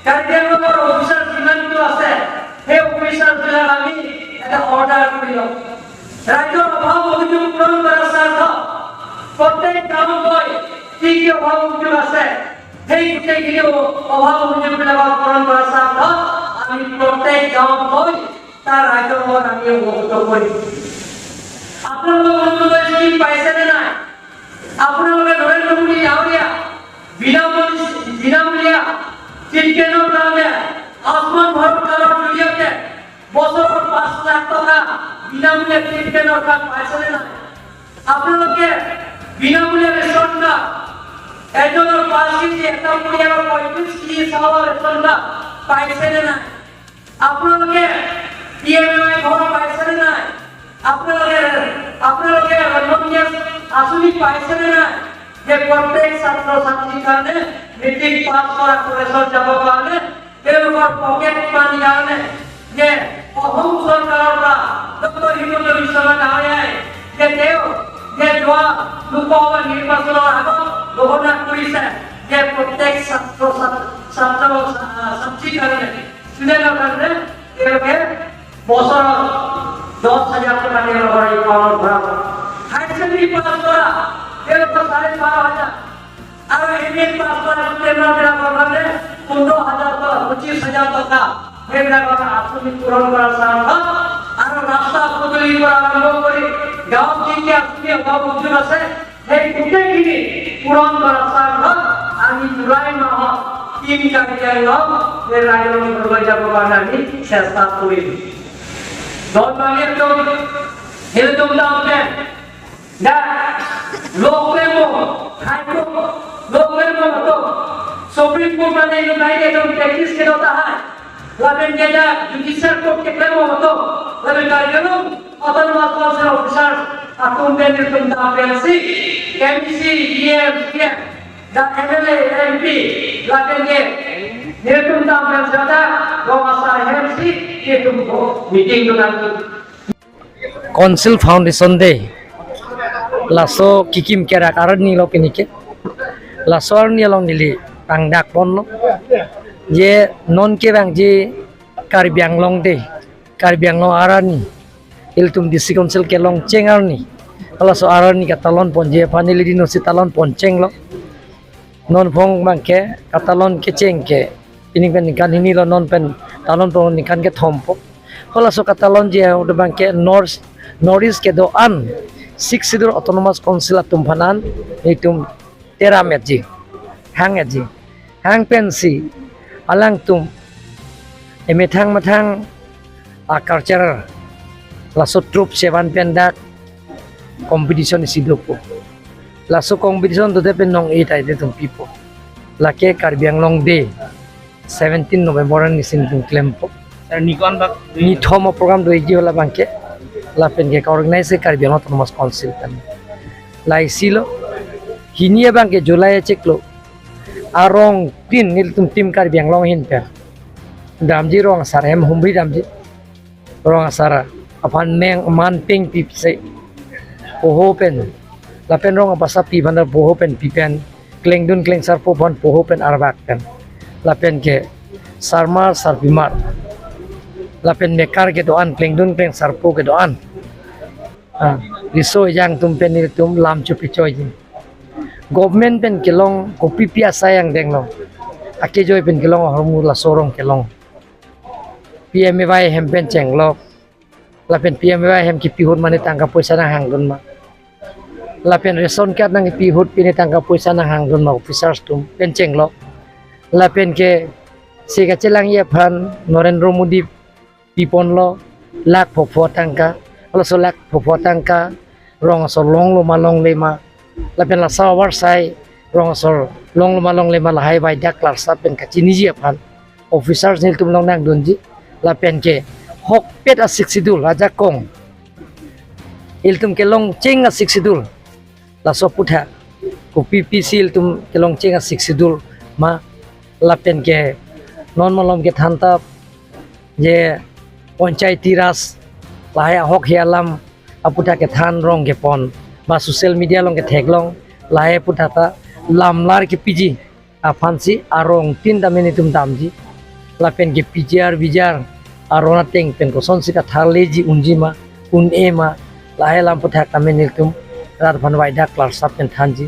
কাৰ্যালয়ৰ অফিচাৰ যিমানটো আছে সেই অফিচাৰবিলাক আমি এটা অৰ্ডাৰ কৰি লওঁ। ৰাজ্যৰ অভাৱ অভিযোগ পূৰণ কৰাৰ স্বাৰ্থত প্ৰত্যেক গাঁৱত গৈ কি কি অভাৱ অভিযোগ আছে সেই গোটেইখিনি অভাৱ অভিযোগবিলাকক পূৰণ কৰাৰ স্বাৰ্থত আমি প্ৰত্যেক গাঁৱত গৈ তাৰ ৰাজ্যৰ লগত আমি অৱগত কৰিম। আপোনালোকে অৰুণোদয় স্কিম পাইছেনে নাই? আপোনালোকে নৰেন্দ্ৰ মোদী ডাঙৰীয়া বিনামূলীয়া চিকিৎসাৰ কাৰণে আয়ুষ্মান ভাৰত কাৰ্ডৰ জৰিয়তে বছৰত 5 লাখ টকা বিনামূলীয়া চিকিৎসাৰ কাৰ্ড পাইছেনে নাই? আপোনালোকে বিনামূলীয়া ৰেচন কাৰ্ড এজনৰ 5 কেজি এটা পৰিয়ালৰ 35 কেজি চাউলৰ ৰেচন কাৰ্ড পাইছেনে নাই? আপোনালোকে PMAY ঘৰ পাইছেনে নাই? আপোনালোকে ৰন্ধনীয় আঁচনি পাইছেনে নাই? যে প্ৰত্যেক ছাত্ৰ ছাত্ৰীৰ কাৰণে মেট্ৰিক পাছ কৰা কলেজত যাবৰ কাৰণে তেওঁলোকৰ পকেট মানি কাৰণে যে অসম চৰকাৰৰ পৰা ডক্টৰ হিমন্ত বিশ্ব ডাঙৰীয়াই যে তেওঁ যে যোৱা লোকসভা নিৰ্বাচনৰ আগত ঘোষণা কৰিছে যে প্ৰত্যেক ছাত্ৰ ছাত্ৰীৰ কাৰণে ষ্টুডেণ্টৰ কাৰণে তেওঁলোকে বছৰত 10,000 টকা তেওঁলোকৰ একাউণ্টত ভৰাব। হাই ছেকেণ্ডেৰী পাছ কৰা তেওঁলোকৰ 12,500 আৰু MA পাছ কৰা ষ্টুডেণ্টবিলাকৰ কাৰণে 15,000 টকা 25,000 টকা সেইবিলাকৰ আঁচনি পূৰণ কৰাৰ স্বাৰ্থত আৰু ৰাস্তা পদূলিৰ পৰা আৰম্ভ কৰি গাঁৱত কি কি আঁচনি অভাৱ অভিযোগ আছে সেই গোটেইখিনি পূৰণ কৰাৰ স্বাৰ্থত আমি জুলাই মাহত 3 কাৰ্যালয়ত এই ৰাজ্যৰ ঘৰলৈ যাবৰ কাৰণে আমি চেষ্টা কৰিম। Hidup dalamnya, dah lokemo, haikmo, lokemo itu, Supreme Court mana itu naik itu teknis kita tahan, lalu dia judicial court kelemo itu, lalu kalau autonomous council officer, akuntan itu PLC, MPC, DM, dan MLA, MP, lalu dia itu tampil saja, kalau masalah MC itu meeting itu nanti. Council Foundation Day laso kikim kera karan nilo kenike laso ar nilong nili pangdak ponlo je non ke bang je Karbiang long day Karbiang long arani iltum disi council ke long ceng arni laso arani katalon ponje panili dino si talon ponceng lo non phong bang ke katalon ke ceng ke ini kan ini lo non pen talon pon ini kan ke thompo laso katalon je udah bang ke Norris ke doan 6 sidur autonomous council atum phanan itum tera meji hang pensi alang tum emethang mathang culture laso troop 7 pendak competition isidopo laso competition to pen nong 8 ai tum people lake Karbiang long day 17 November ni sin tum klempo nikon bak ni thomo program do iji wala bangke lapen ke organize Karbiang autonomous council kan lai silo hinia bangke Julai ceklo arong tin nil tum tim Karbiang long hin per damji rong sar hem humbi damji rong sara apan meng man ping pip se poho pen lapen rong apa sapi bandar poho pen pipen kleng dun kleng sar popon poho pen arbak pen lapen ke sarmar sarbimar lapen mekar ke doan kleng dun kleng sarpo ke doan riso yang tumpen ni tum lam chupi choy government pen kelong kopi pia sayang denglo ake joy pen kelong hormu la sorong kelong PMAY hem pen chenglo lapen PMAY hem ki pihut mane tangka poisa na hangdun ma lapen reson card nang pihut pini tangka poisa na hangdun ma officers tum pen chenglo lapen ke sega chelang ye phan Narendra Modi pipon lo lak phopho tangka kalau solak phopho tangka rong so long lo malong lema lapen la sawar sai rong so long lo malong lema la hai bai dak lar sa pen kachini ji phan officers nil tum long nang donji lapen ke hok pet a siksidul raja kong iltum ke long cheng a siksidul la so putha ko PPC iltum ke long cheng a siksidul ma lapen ke non malom ke thanta je panchayati ras lahai hok hialam aputa ke than rong ke pon ba social media long ke theglong lahai putata lamlar ke piji afansi arong tin dameni tum damji lapen ke pijar bijar arona teng pen ko son sika tharleji unjima un ema lahe lam puthak tamen niltum rar van waida klar sapen thanji